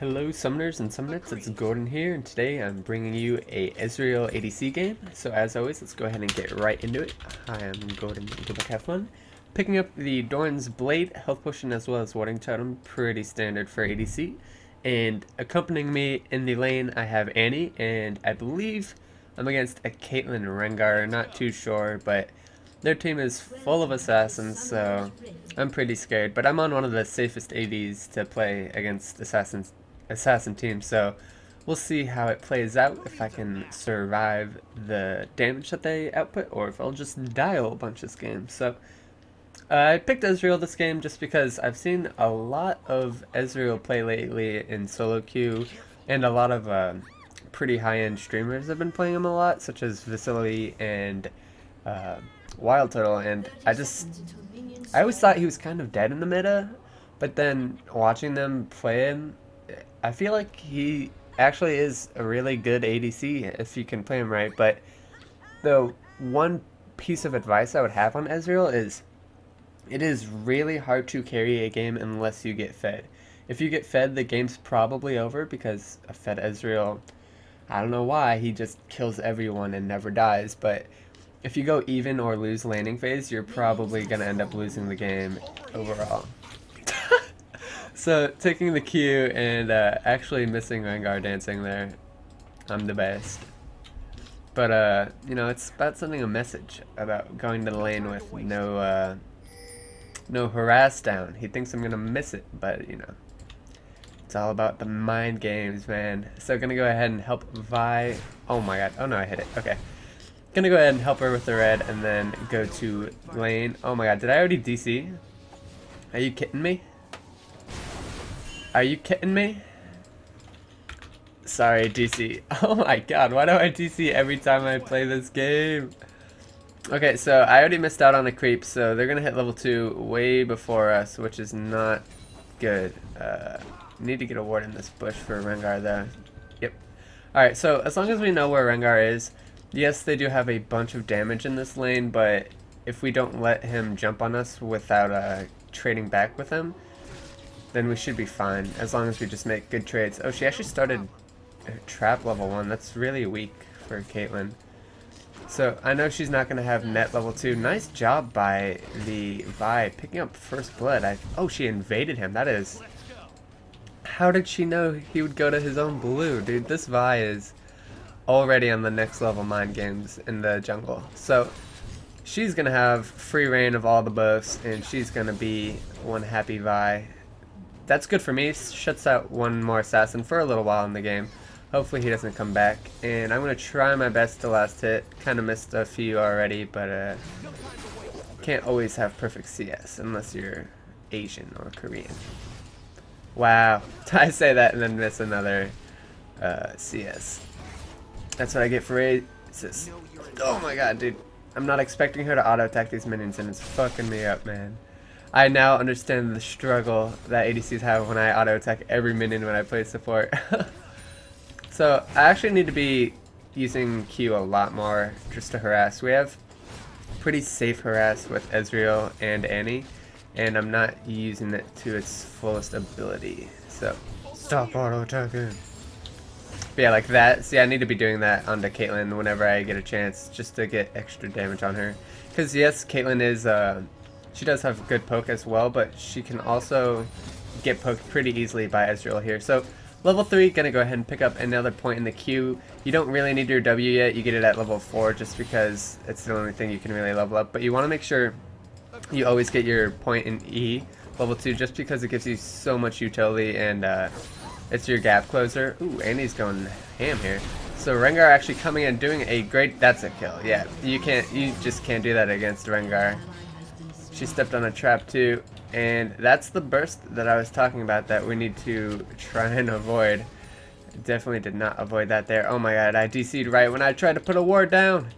Hello summoners and summonettes, it's Gordon here, and today I'm bringing you a Ezreal ADC game. So as always, let's go ahead and get right into it. Hi, I'm Gordon, go back have fun. Picking up the Doran's Blade, health potion as well as warding totem, pretty standard for ADC. And accompanying me in the lane I have Annie, and I believe I'm against a Caitlyn Rengar, not too sure, but their team is full of assassins, so I'm pretty scared. But I'm on one of the safest ADs to play against assassin team, so we'll see how it plays out, if I can survive the damage that they output or if I'll just die a whole bunch this game. So I picked Ezreal this game just because I've seen a lot of Ezreal play lately in solo queue, and a lot of pretty high-end streamers have been playing him a lot, such as Vasily and Wild Turtle, and I always thought he was kind of dead in the meta, but then watching them play him, I feel like he actually is a really good ADC if you can play him right. But the one piece of advice I would have on Ezreal is it is really hard to carry a game unless you get fed. If you get fed, the game's probably over, because a fed Ezreal, I don't know why, he just kills everyone and never dies. But if you go even or lose laning phase, you're probably going to end up losing the game overall. So, taking the Q and actually missing Rengar dancing there. I'm the best. But, you know, it's about sending a message about going to the lane with no harass down. He thinks I'm going to miss it, but, you know, it's all about the mind games, man. So, gonna go ahead and help Vi. Oh my god. Oh no, I hit it. Okay. Gonna go ahead and help her with the red and then go to lane. Oh my god, did I already DC? Are you kidding me? Are you kidding me? Sorry, DC. Oh my god, why do I DC every time I play this game? Okay, so I already missed out on a creep, so they're gonna hit level 2 way before us, which is not good. Need to get a ward in this bush for Rengar though. Yep. Alright, so as long as we know where Rengar is, yes, they do have a bunch of damage in this lane, but if we don't let him jump on us without trading back with him, then we should be fine, as long as we just make good trades. Oh, she actually started trap level 1. That's really weak for Caitlyn. So I know she's not going to have net level 2. Nice job by the Vi picking up first blood. Oh, she invaded him. That is... How did she know he would go to his own blue? Dude, this Vi is already on the next level mind games in the jungle. So she's going to have free reign of all the buffs, and she's going to be one happy Vi. That's good for me. Shuts out one more assassin for a little while in the game. Hopefully he doesn't come back. And I'm going to try my best to last hit. Kind of missed a few already, but can't always have perfect CS unless you're Asian or Korean. Wow. I say that and then miss another CS. That's what I get for aces. Oh my god, dude. I'm not expecting her to auto-attack these minions, and it's fucking me up, man. I now understand the struggle that ADCs have when I auto-attack every minion when I play support. So, I actually need to be using Q a lot more just to harass. We have pretty safe harass with Ezreal and Annie, and I'm not using it to its fullest ability. So, stop auto-attacking. But yeah, like that. See, I need to be doing that onto Caitlyn whenever I get a chance, just to get extra damage on her. Because yes, Caitlyn is... she does have good poke as well, but she can also get poked pretty easily by Ezreal here. So, level 3, gonna go ahead and pick up another point in the queue. You don't really need your W yet, you get it at level 4 just because it's the only thing you can really level up. But you want to make sure you always get your point in E, level 2, just because it gives you so much utility, and it's your gap closer. Ooh, Annie's going ham here. So Rengar actually coming in doing a great... That's a kill, yeah. You just can't do that against Rengar. She stepped on a trap too, and that's the burst that I was talking about that we need to try and avoid. Definitely did not avoid that there. Oh my god, I DC'd right when I tried to put a ward down.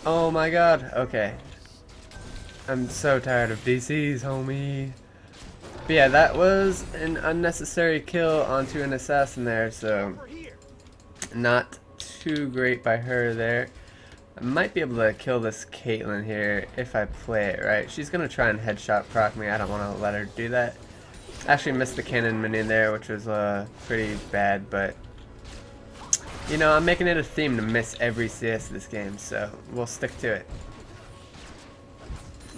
Oh my god, okay. I'm so tired of DCs, homie. But yeah, that was an unnecessary kill onto an assassin there, so not too great by her there. I might be able to kill this Caitlyn here if I play it right. She's going to try and headshot proc me. I don't want to let her do that. Actually missed the cannon minion there, which was pretty bad, but you know, I'm making it a theme to miss every CS this game, so we'll stick to it.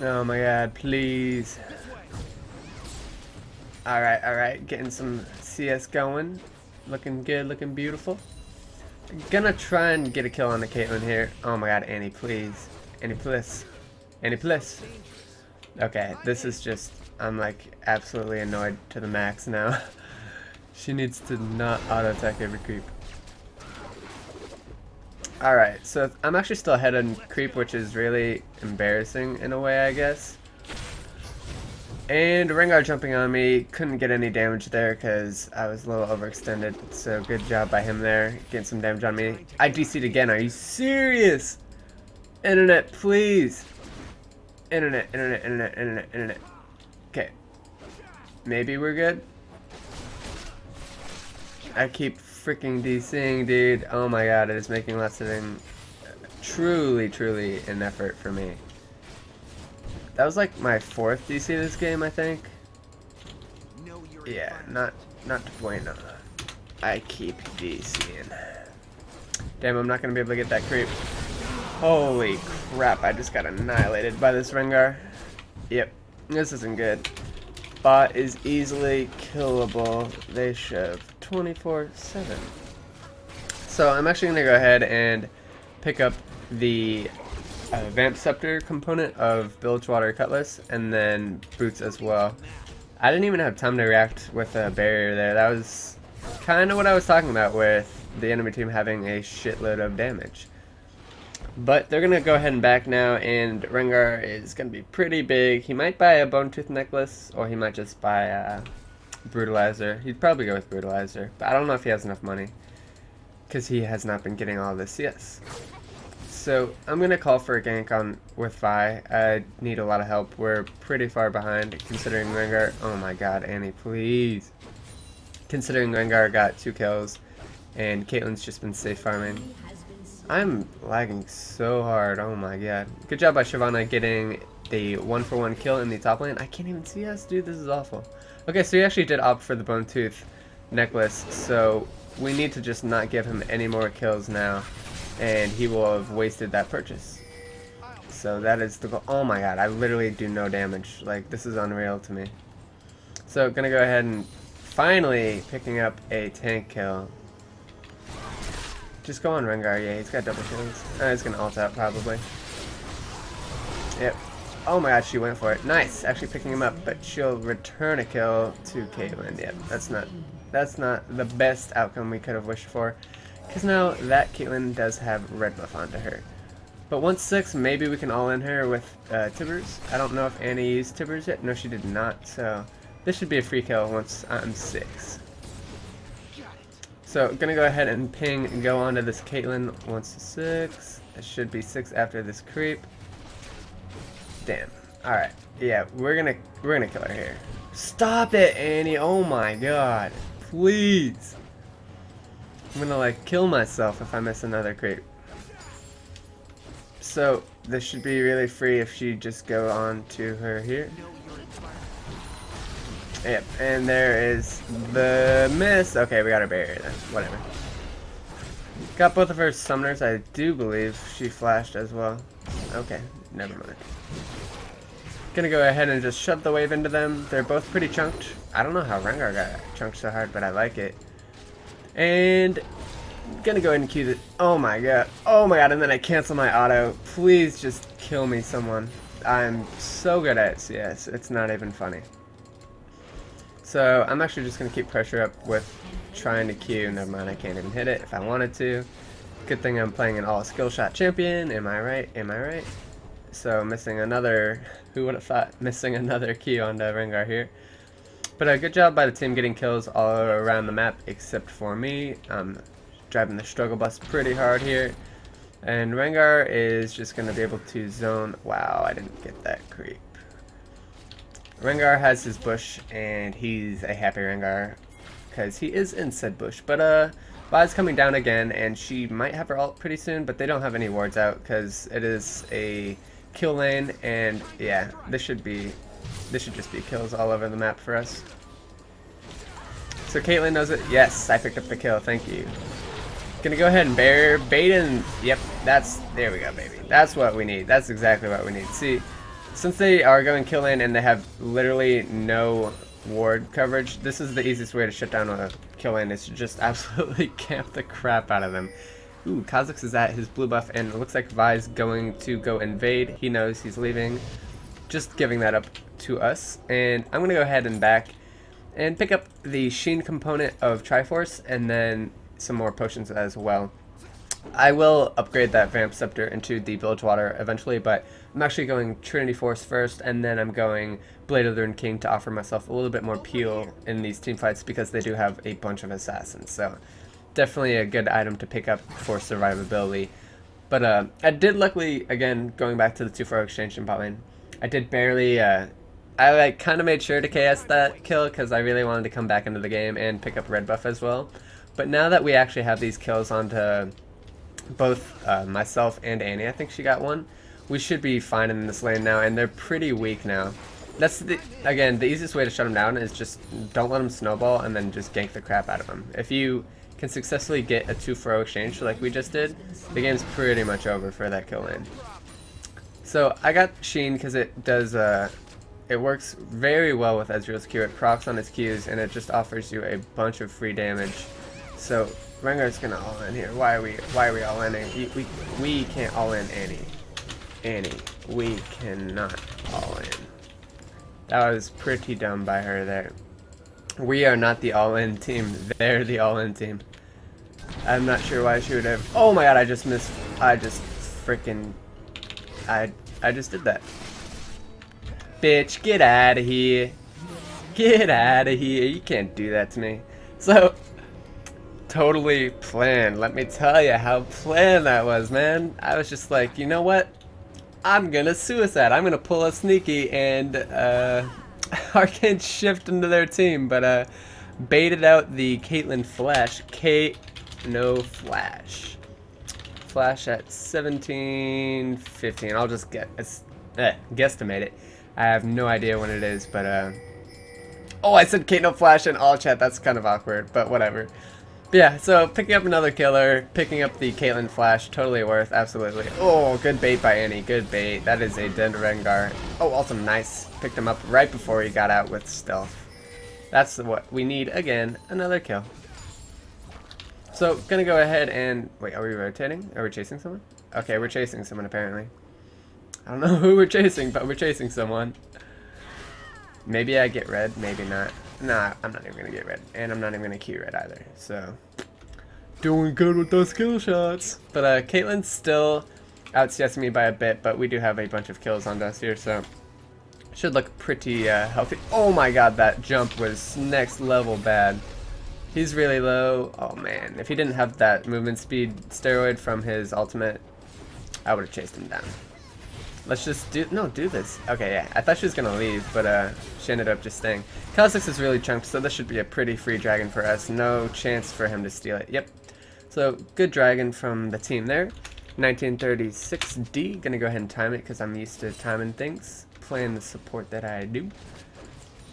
Oh my god, please. Alright, getting some CS going. Looking good, looking beautiful. Gonna try and get a kill on the Caitlyn here. Oh my god, Annie, please. Annie, please. Annie, please. Okay, this is just, I'm like absolutely annoyed to the max now. She needs to not auto-attack every creep. Alright, so I'm actually still ahead on creep, which is really embarrassing in a way, I guess. And Rengar jumping on me, couldn't get any damage there because I was a little overextended, so good job by him there, getting some damage on me. I DC'd again, are you serious? Internet, please. Internet. Okay. Maybe we're good? I keep freaking DCing, dude. Oh my god, it is making lessening truly an effort for me. That was like my 4th DC this game, I think. Yeah, not bueno. I keep DCing. Damn, I'm not gonna be able to get that creep. Holy crap, I just got annihilated by this Rengar. Yep, this isn't good. Bot is easily killable. They shove 24/7. So I'm actually gonna go ahead and pick up the Vamp Scepter component of Bilgewater Cutlass, and then Boots as well. I didn't even have time to react with a barrier there. That was kind of what I was talking about with the enemy team having a shitload of damage. But they're going to go ahead and back now, and Rengar is going to be pretty big. He might buy a Bone Tooth Necklace, or he might just buy a Brutalizer. He'd probably go with Brutalizer, but I don't know if he has enough money, because he has not been getting all this CS. So I'm going to call for a gank on with Vi. I need a lot of help. We're pretty far behind, considering Rengar... Oh my god, Annie, please. Considering Rengar got 2 kills, and Caitlyn's just been safe farming. I'm lagging so hard, oh my god. Good job by Shyvana getting the 1-for-1 kill in the top lane. I can't even see us, dude, this is awful. Okay, so he actually did opt for the Bone Tooth Necklace, so we need to just not give him any more kills now, and he will have wasted that purchase. So that is the goal. Oh my god, I literally do no damage. Like, this is unreal to me. So, gonna go ahead and finally picking up a tank kill. Just go on Rengar, yeah, he's got double kills. He's gonna ult out probably. Yep. Oh my god, she went for it. Nice, actually picking him up, but she'll return a kill to Caitlyn. Yep, that's not the best outcome we could have wished for, because now that Caitlyn does have red buff onto her. But once 6, maybe we can all in her with Tibbers. I don't know if Annie used Tibbers yet. No, she did not. So this should be a free kill once I'm 6. So, gonna go ahead and ping and go onto this Caitlyn once 6. It should be 6 after this creep. Damn. Alright. Yeah, we're gonna kill her here. Stop it, Annie! Oh my god. Please. I'm gonna like kill myself if I miss another creep. So, this should be really free if she just go on to her here. Yep, and there is the miss. Okay, we got our barrier then. Whatever. Got both of her summoners. I do believe she flashed as well. Okay, never mind. Gonna go ahead and just shove the wave into them. They're both pretty chunked. I don't know how Rengar got chunked so hard, but I like it. And gonna go ahead and cue it. Oh my god. Oh my god, and then I cancel my auto. Please just kill me, someone. I'm so good at CS. It's not even funny. So I'm actually just going to keep pressure up with trying to Q. Never mind, I can't even hit it if I wanted to. Good thing I'm playing an all skill shot champion. Am I right? Am I right? So missing another, who would have thought, missing another Q onto Rengar here. But a good job by the team getting kills all around the map except for me. I'm driving the struggle bus pretty hard here. And Rengar is just going to be able to zone. Wow, I didn't get that creep. Rengar has his bush, and he's a happy Rengar, because he is in said bush. But Vi's coming down again, and she might have her ult pretty soon, but they don't have any wards out, because it is a kill lane, and yeah, this should just be kills all over the map for us. So Caitlyn knows it. Yes, I picked up the kill. Thank you. Gonna go ahead and bait in. Yep, there we go, baby. That's what we need. That's exactly what we need. See, since they are going kill in and they have literally no ward coverage, this is the easiest way to shut down a kill in, is to just absolutely camp the crap out of them. Ooh, Kha'Zix is at his blue buff, and it looks like Vi's going to go invade. He knows he's leaving. Just giving that up to us. And I'm gonna go ahead and back and pick up the Sheen component of Triforce, and then some more potions as well. I will upgrade that Vamp Scepter into the Bilgewater eventually, but I'm actually going Trinity Force first, and then I'm going Blade of the Rune King to offer myself a little bit more peel in these team fights, because they do have a bunch of assassins. So definitely a good item to pick up for survivability. But I did luckily, again, going back to the 2-4 exchange in bot lane, I did barely, I like kind of made sure to KS that kill because I really wanted to come back into the game and pick up red buff as well. But now that we actually have these kills onto both myself and Annie, I think she got one, we should be fine in this lane now, and they're pretty weak now. That's, again, the easiest way to shut them down is just don't let them snowball and then just gank the crap out of them. If you can successfully get a 2-4 exchange like we just did, the game's pretty much over for that kill lane. So I got Sheen because it does, it works very well with Ezreal's Q. It procs on his Qs, and it just offers you a bunch of free damage. So Rengar's gonna all in here. Why are we all in? We can't all in Annie. We cannot all in. That was pretty dumb by her there. We are not the all-in team. They're the all-in team. I'm not sure why she would have. Oh my god! I just missed. I just freaking. I just did that. Bitch, get out of here. Get out of here. You can't do that to me. So, totally planned. Let me tell you how planned that was, man. I was just like, you know what? I'm gonna suicide. I'm gonna pull a sneaky and arcane shift into their team, but baited out the Caitlyn flash. No flash. Flash at 17:15. I'll just guesstimate it. I have no idea when it is, but oh, I said Kate no flash in all chat. That's kind of awkward, but whatever. But yeah, so picking up another killer, picking up the Caitlyn flash, totally worth, absolutely. Oh, good bait by Annie, good bait. That is a dead Rengar. Oh, also nice. Picked him up right before he got out with stealth. That's what we need again, another kill. So, gonna go ahead and... Wait, are we rotating? Are we chasing someone? Okay, we're chasing someone apparently. I don't know who we're chasing, but we're chasing someone. Maybe I get red, maybe not. Nah, I'm not even gonna get red. And I'm not even gonna Q red either, so... Doing good with those kill shots. But Caitlyn's still out CSing me by a bit, but we do have a bunch of kills on us here, so... Should look pretty healthy. Oh my god, that jump was next level bad. He's really low. Oh man, if he didn't have that movement speed steroid from his ultimate, I would have chased him down. Let's just do this. Okay, yeah, I thought she was gonna leave, but she ended up just staying. Kha'Zix is really chunked, so this should be a pretty free dragon for us. No chance for him to steal it. Yep. So good dragon from the team there. 1936D. Gonna go ahead and time it because I'm used to timing things, playing the support that I do.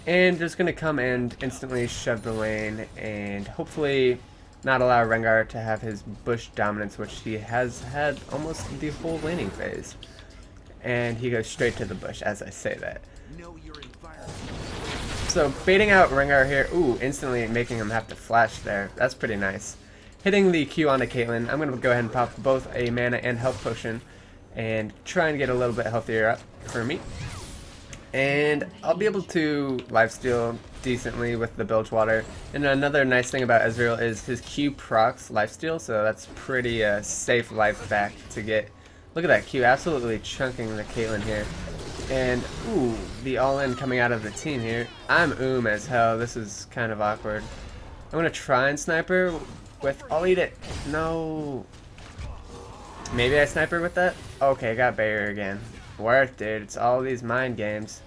And just going to come and instantly shove the lane and hopefully not allow Rengar to have his bush dominance, which he has had almost the whole laning phase. And he goes straight to the bush as I say that. So baiting out Rengar here, ooh, instantly making him have to flash there. That's pretty nice. Hitting the Q onto Caitlyn, I'm going to go ahead and pop both a mana and health potion and try and get a little bit healthier up for me. And I'll be able to lifesteal decently with the Bilgewater. And another nice thing about Ezreal is his Q procs lifesteal, so that's pretty safe life back to get. Look at that Q, absolutely chunking the Caitlyn here. And, ooh, the all-in coming out of the team here. I'm as hell, this is kind of awkward. I'm going to try and sniper with, I'll eat it. No. Maybe I sniper with that? Okay, got barrier again. Worth, dude. It's all these mind games.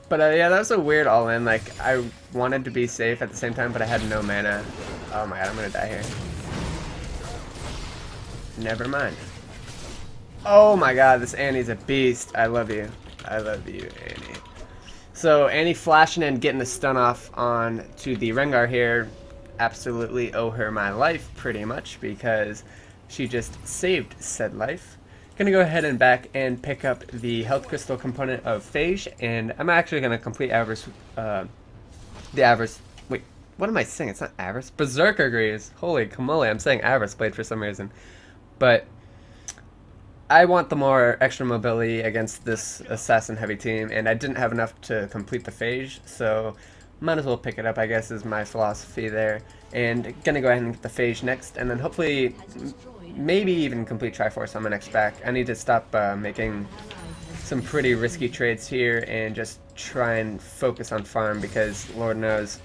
But yeah, that was a weird all-in. Like, I wanted to be safe at the same time, but I had no mana. Oh my god, I'm gonna die here. Never mind. Oh my god, this Annie's a beast. I love you. I love you, Annie. So Annie flashing and getting the stun off on to the Rengar here. Absolutely owe her my life pretty much because she just saved said life. Gonna go ahead and back and pick up the health crystal component of Phage, and I'm actually gonna complete Avarice, the Avarice. Wait, what am I saying? It's not Avarice. Berserker Greaves. Holy camole! I'm saying Avarice Blade for some reason, but I want the more extra mobility against this assassin heavy team, and I didn't have enough to complete the Phage, so might as well pick it up, I guess, is my philosophy there. And gonna go ahead and get the Phage next, and then hopefully maybe even complete Triforce on my next back. I need to stop making some pretty risky trades here and just try and focus on farm, because Lord knows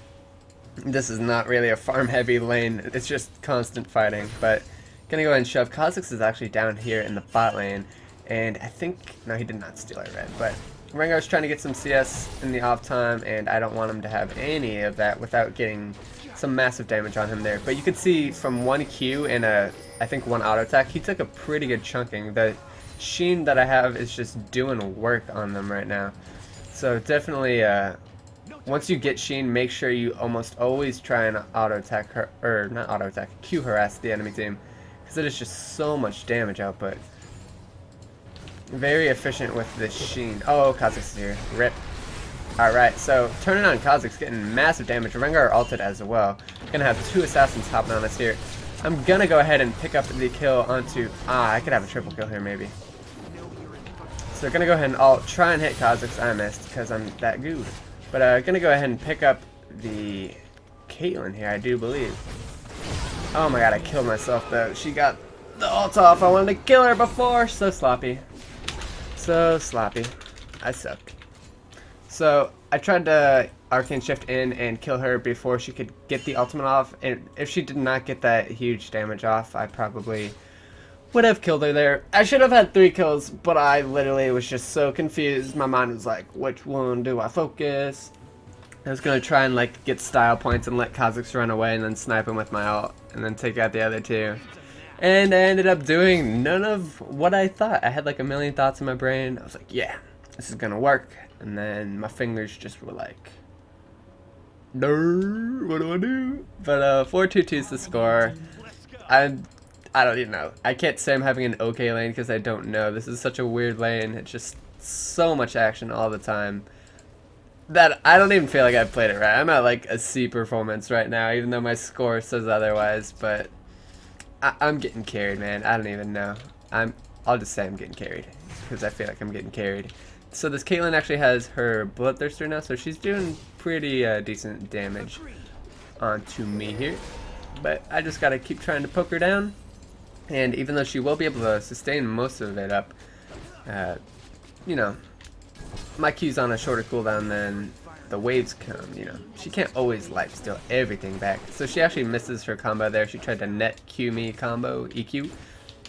this is not really a farm heavy lane. It's just constant fighting. But gonna go ahead and shove. Kha'Zix is actually down here in the bot lane, and I think, no, he did not steal our red, but Rengar's trying to get some CS in the off time, and I don't want him to have any of that without getting some massive damage on him there. But you can see from one Q and I think one auto attack, he took a pretty good chunking. The Sheen that I have is just doing work on them right now. So definitely, once you get Sheen, make sure you almost always try and auto attack her, or not auto attack, Q harass the enemy team, because it is just so much damage output. Very efficient with the Sheen. Oh, Kha'Zix is here. Rip. Alright, so turning on Kha'Zix, getting massive damage. Rengar ulted as well. Gonna have two assassins hopping on us here. I'm gonna go ahead and pick up the kill onto... I could have a triple kill here maybe. So gonna go ahead and ult, try and hit Kha'Zix. I missed because I'm that good. But gonna go ahead and pick up the Caitlyn here, I do believe. Oh my god, I killed myself though. She got the ult off. I wanted to kill her before. So sloppy. So sloppy. I suck. So I tried to Arcane Shift in and kill her before she could get the ultimate off, and if she did not get that huge damage off, I probably would have killed her there. I should have had 3 kills, but I literally was just so confused. My mind was like, which one do I focus? I was going to try and like get style points and let Kha'Zix run away and then snipe him with my ult and then take out the other 2. And I ended up doing none of what I thought. I had like a million thoughts in my brain. I was like, yeah, this is gonna work. And then my fingers just were like, no, what do I do? But 4-2-2 is the score. I don't even know. I can't say I'm having an okay lane because I don't know. This is such a weird lane. It's just so much action all the time that I don't even feel like I've played it right. I'm at like a C performance right now, even though my score says otherwise. But I'm getting carried, man. I don't even know. I'll just say I'm getting carried because I feel like I'm getting carried. So this Caitlyn actually has her Bloodthirster now, so she's doing pretty decent damage onto me here. But I just gotta keep trying to poke her down, and even though she will be able to sustain most of it up, you know, my Q's on a shorter cooldown than the waves come, you know. She can't always lifesteal everything back. So she actually misses her combo there. She tried to net Q me combo, EQ,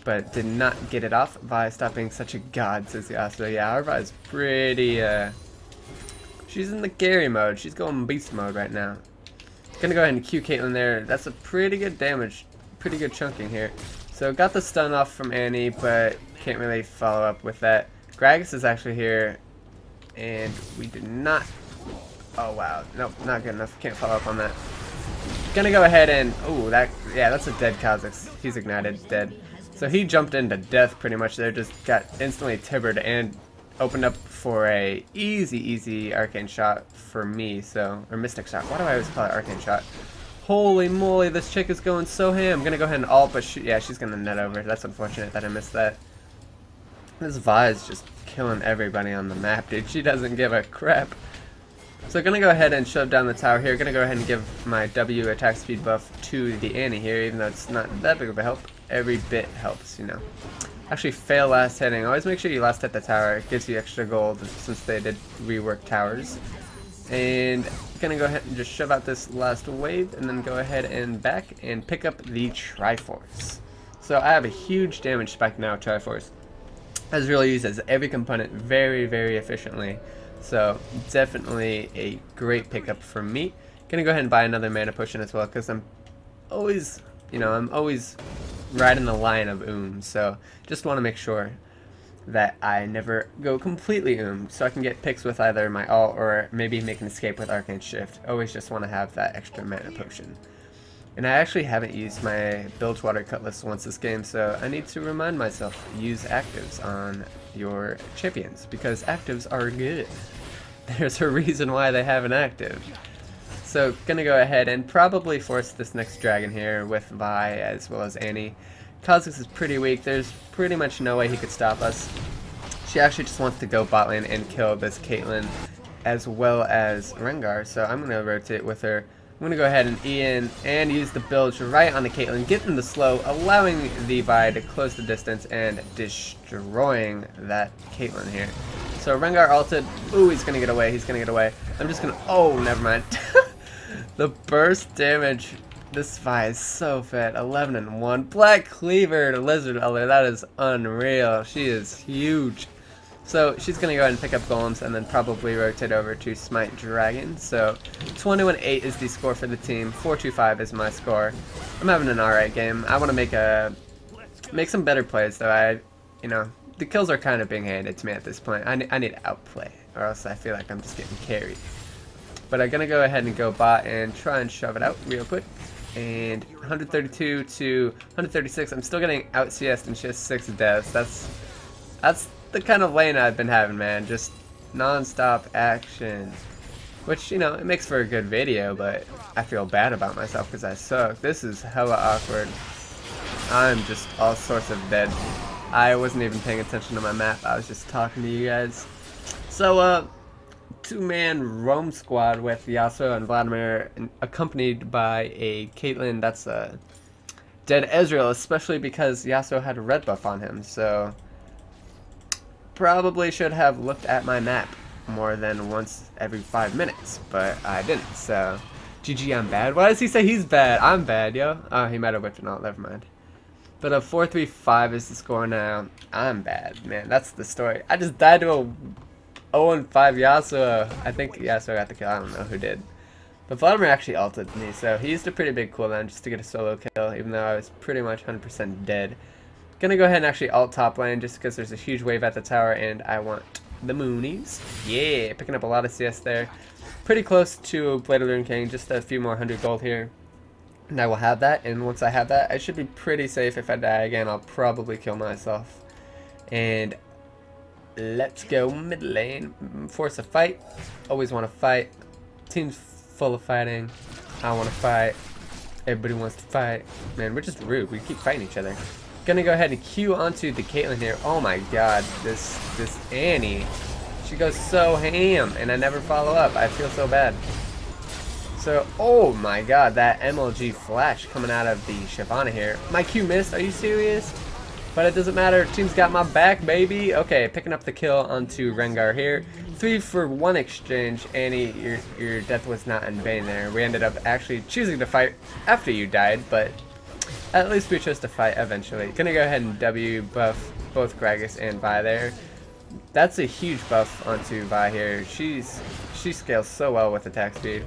but did not get it off. Vi, stop being such a god, says the Astro. Yeah, our Vi's pretty, she's in the carry mode. She's going beast mode right now. Gonna go ahead and Q Caitlyn there. That's a pretty good damage, pretty good chunking here. So got the stun off from Annie, but can't really follow up with that. Gragas is actually here, and we did not... Oh wow, nope, not good enough. Can't follow up on that. Gonna go ahead and... Oh, that's a dead Kha'Zix. He's ignited, dead. So he jumped into death pretty much there, just got instantly tibbered and opened up for a easy arcane shot for me, so... Or mystic shot. Why do I always call it arcane shot? Holy moly, this chick is going so ham. I'm gonna go ahead and ult, but yeah, she's gonna net over. That's unfortunate that I missed that. This Vi is just killing everybody on the map, dude. She doesn't give a crap. So gonna go ahead and shove down the tower here. Gonna go ahead and give my W attack speed buff to the Annie here, even though it's not that big of a help. Every bit helps, you know. Actually, fail last hitting. Always make sure you last hit the tower. It gives you extra gold since they did rework towers. And gonna go ahead and just shove out this last wave, and then go ahead and back and pick up the Triforce. So I have a huge damage spike now, Triforce. Ezreal uses every component very efficiently. So definitely a great pickup for me. Gonna go ahead and buy another mana potion as well, because I'm always, you know, riding the line of so just want to make sure. that I never go completely so I can get picks with either my ult or maybe make an escape with Arcane Shift. Always just want to have that extra mana potion. And I actually haven't used my Bilgewater Cutlass once this game, so I need to remind myself, use actives on your champions, because actives are good. There's a reason why they have an active. So gonna go ahead and probably force this next dragon here with Vi as well as Annie. Kha'Zix is pretty weak, there's pretty much no way he could stop us. She actually just wants to go bot lane and kill this Caitlyn as well as Rengar, so I'm gonna rotate with her. I'm going to go ahead and E in and use the bilge right on the Caitlyn, getting the slow, allowing the Vi to close the distance and destroying that Caitlyn here. So Rengar ulted. Ooh, he's going to get away. He's going to get away. I'm just going to... Oh, never mind. The burst damage. This Vi is so fat. 11 and 1. Black Cleaver to Lizard Elder. That is unreal. She is huge. So she's going to go ahead and pick up golems and then probably rotate over to Smite Dragon. So 21-8 is the score for the team. 4-2-5 is my score. I'm having an alright game. I want to make some better plays though. The kills are kind of being handed to me at this point. I need to outplay or else I feel like I'm just getting carried. But I'm going to go ahead and go bot and try and shove it out real quick. And 132 to 136. I'm still getting out CS'd and she has 6 deaths. That's the kind of lane I've been having, man. Just non-stop action. Which, it makes for a good video, but I feel bad about myself because I suck. This is hella awkward. I'm just all sorts of dead. I wasn't even paying attention to my map. I was just talking to you guys. So, two-man roam squad with Yasuo and Vladimir, accompanied by a Caitlyn that's a dead Ezreal, especially because Yasuo had a red buff on him, so... Probably should have looked at my map more than once every 5 minutes, but I didn't, so GG, I'm bad. Why does he say he's bad? I'm bad, yo. Oh, he might have whipped it out, never mind. But a 4-3-5 is the score now. I'm bad, man, that's the story. I just died to a 0-5 Yasuo. I think Yasuo got the kill, I don't know who did. But Vladimir actually ulted me, so he used a pretty big cooldown just to get a solo kill, even though I was pretty much 100% dead. Gonna go ahead and actually ult top lane just because there's a huge wave at the tower and I want the moonies. Yeah, picking up a lot of CS there. Pretty close to Blade of the Rune King, just a few more 100 gold here. And I will have that, and once I have that, I should be pretty safe. If I die again, I'll probably kill myself. And let's go mid lane. Force a fight. Always want to fight. Team's full of fighting. I want to fight. Everybody wants to fight. Man, we're just rude. We keep fighting each other. Gonna go ahead and queue onto the Caitlyn here. Oh my god, this Annie, she goes so ham, and I never follow up. I feel so bad. So, oh my god, that MLG flash coming out of the Shyvana here. My Q missed, are you serious? But it doesn't matter, team's got my back, baby. Okay, picking up the kill onto Rengar here. 3-for-1 exchange. Annie, your death was not in vain there. We ended up actually choosing to fight after you died, but at least we chose to fight eventually. Gonna go ahead and W buff both Gragas and Vi there. That's a huge buff onto Vi here. She scales so well with attack speed.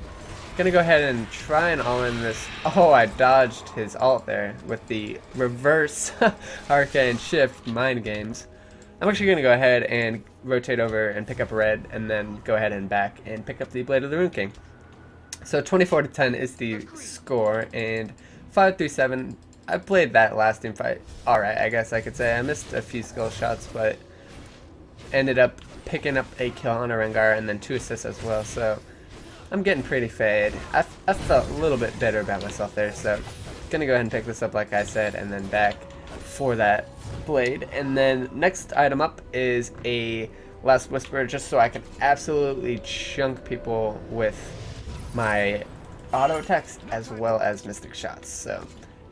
Gonna go ahead and try and all in this. Oh, I dodged his ult there with the reverse Arcane Shift mind games. I'm actually gonna go ahead and rotate over and pick up red and then go ahead and back and pick up the Blade of the Rune King. So 24-10 is the score, and 5-3-7. I played that last team fight alright, I guess I could say. I missed a few skill shots, but ended up picking up a kill on a Rengar and then 2 assists as well, so I'm getting pretty fade. I felt a little bit better about myself there, so gonna go ahead and pick this up like I said and then back for that blade. And then next item up is a Last Whisper, just so I can absolutely chunk people with my auto attacks as well as mystic shots. So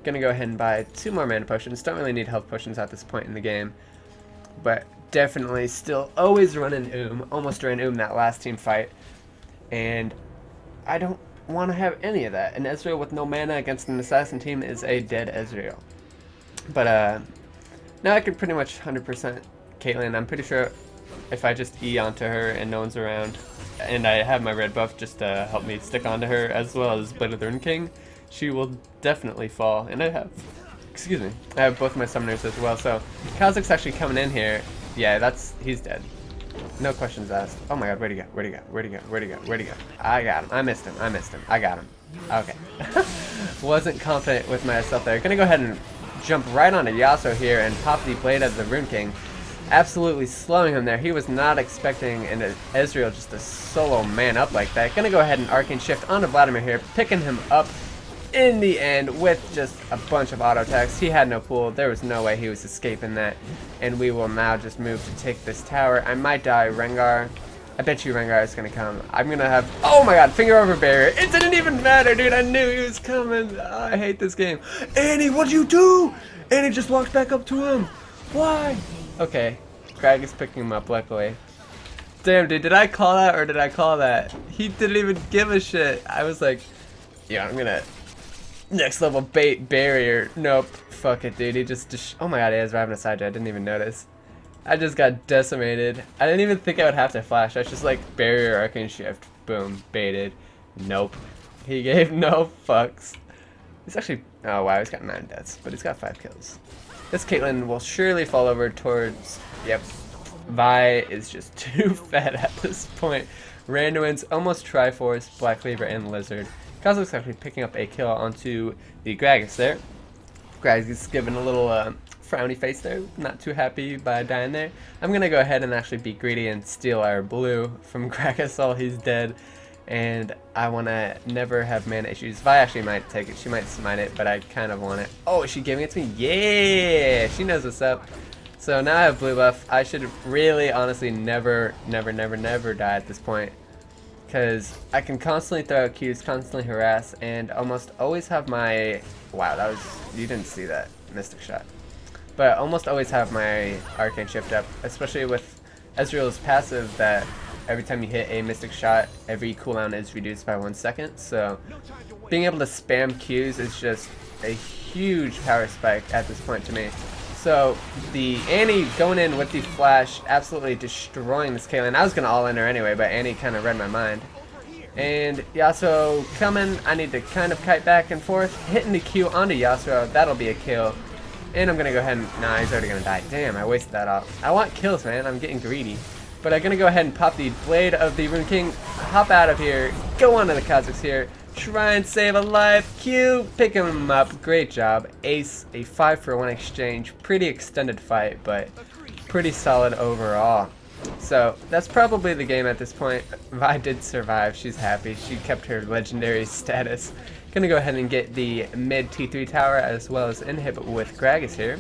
gonna go ahead and buy 2 more mana potions. Don't really need health potions at this point in the game, but definitely still always running almost ran that last team fight, and I don't want to have any of that. An Ezreal with no mana against an assassin team is a dead Ezreal. But now I can pretty much 100% Caitlyn. I'm pretty sure if I just E onto her and no one's around, and I have my red buff just to help me stick onto her, as well as Blade of the Rune King, she will definitely fall. And I have, excuse me, I have both my summoners as well. So Kha'Zix actually coming in here, Yeah, he's dead. No questions asked. Oh my god, where'd he go? Where'd he go? Where'd he go? Where'd he go? Where'd he go? I got him. I missed him. I missed him. I got him. Okay. Wasn't confident with myself there. Gonna go ahead and jump right onto Yasuo here and pop the Blade of the Rune King. Absolutely slowing him there. He was not expecting an Ezreal just to solo man up like that. Gonna go ahead and Arcane Shift onto Vladimir here, picking him up in the end with just a bunch of auto attacks. He had no pool. There was no way he was escaping that. And we will now just move to take this tower. I might die Rengar. I bet you Rengar is going to come. I'm going to have... Oh my god, finger over barrier. It didn't even matter, dude. I knew he was coming. Oh, I hate this game. Annie, what'd you do? Annie just walked back up to him. Why? Okay. Greg is picking him up, luckily. Damn, dude. Did I call that or did I call that? He didn't even give a shit. I was like, yeah, I'm going to... Next level bait barrier. Nope. Fuck it, dude. He just oh my god, he was driving a side jet. I didn't even notice. I just got decimated. I didn't even think I would have to flash. I was just like barrier, Arcane Shift. Boom. Baited. Nope. He gave no fucks. He's actually... Oh wow, he's got 9 deaths, but he's got 5 kills. This Caitlyn will surely fall over towards... Yep. Vi is just too fed at this point. Randuin's almost Triforce, Black Cleaver, and Lizard. Kozilek's actually picking up a kill onto the Gragas there. Gragas is giving a little frowny face there, not too happy by dying there. I'm going to go ahead and actually be greedy and steal our blue from Gragas while he's dead. And I want to never have mana issues. Vi actually might take it, she might smite it, but I kind of want it. Oh, is she giving it to me? Yeah! She knows what's up. So now I have blue buff. I should really, honestly, never die at this point. Because I can constantly throw out Qs, constantly harass, and almost always have my... Wow, that was... You didn't see that Mystic Shot. But almost always have my Arcane Shift up, especially with Ezreal's passive that every time you hit a Mystic Shot, every cooldown is reduced by 1 second. So being able to spam Qs is just a huge power spike at this point to me. So the Annie going in with the flash, absolutely destroying this Caitlyn. I was going to all-in her anyway, but Annie kind of read my mind. And Yasuo coming, I need to kind of kite back and forth, hitting the Q onto Yasuo, that'll be a kill. And I'm going to go ahead and... Nah, he's already going to die. Damn, I wasted that off. I want kills, man, I'm getting greedy. But I'm going to go ahead and pop the Blade of the Rune King, hop out of here, go onto the Kazakhs here. Try and save a life. Q, pick him up. Great job. Ace, a 5-for-1 exchange. Pretty extended fight, but pretty solid overall. So that's probably the game at this point. Vi did survive. She's happy. She kept her legendary status. Gonna go ahead and get the mid T3 tower as well as inhib with Gragas here.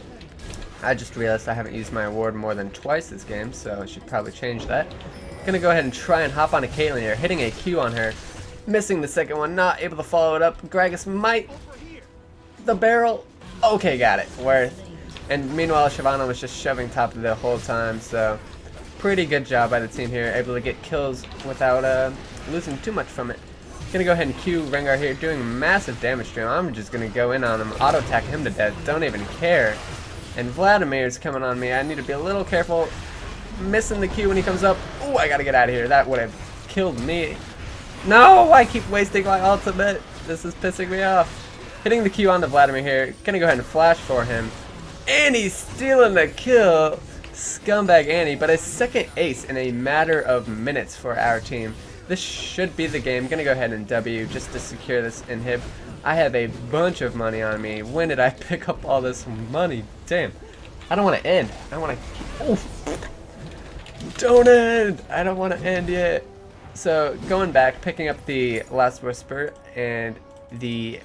I just realized I haven't used my award more than twice this game, so I should probably change that. Gonna go ahead and try and hop on a Caitlyn here, hitting a Q on her. Missing the second one, not able to follow it up. Gragas might... The barrel... Okay, got it. Worth. And meanwhile, Shyvana was just shoving top the whole time, so... Pretty good job by the team here, able to get kills without losing too much from it. Gonna go ahead and Q Rengar here, doing massive damage to him. I'm just gonna go in on him, auto-attack him to death, don't even care. And Vladimir's coming on me, I need to be a little careful. Missing the Q when he comes up. Ooh, I gotta get out of here, that would have killed me. No, I keep wasting my ultimate. This is pissing me off. Hitting the Q on the Vladimir here. Gonna go ahead and flash for him. And he's stealing the kill. Scumbag Annie, but a second ace in a matter of minutes for our team. This should be the game. Gonna go ahead and W just to secure this inhib. I have a bunch of money on me. When did I pick up all this money? Damn. I don't want to end. I want to... Oof. Don't end. I don't want to end yet. So going back, picking up the Last Whisper and the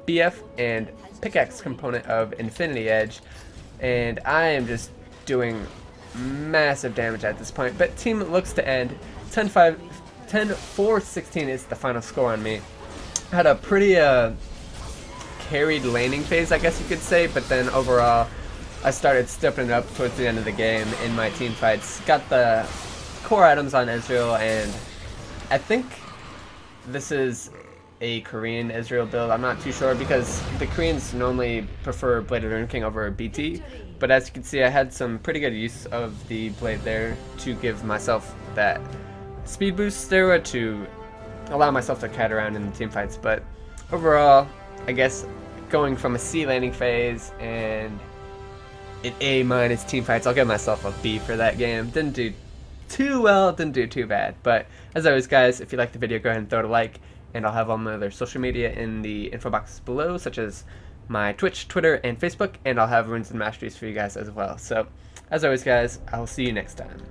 BF and pickaxe component of Infinity Edge, and I am just doing massive damage at this point. But team looks to end 10-4-16 is the final score on me. I had a pretty carried laning phase, I guess you could say, but then overall I started stepping up towards the end of the game in my team fights. Got the core items on Ezreal, and I think this is a Korean Ezreal build. I'm not too sure because the Koreans normally prefer Blade of the Rune King over BT. But as you can see, I had some pretty good use of the blade there to give myself that speed boost there to allow myself to kite around in the team fights. But overall, I guess going from a C laning phase and an A- team fights. I'll give myself a B for that game. Didn't do too well, didn't do too bad. But as always, guys, if you like the video, go ahead and throw it a like. And I'll have all my other social media in the info box below, such as my Twitch, Twitter, and Facebook. And I'll have runes and masteries for you guys as well. So, as always, guys, I will see you next time.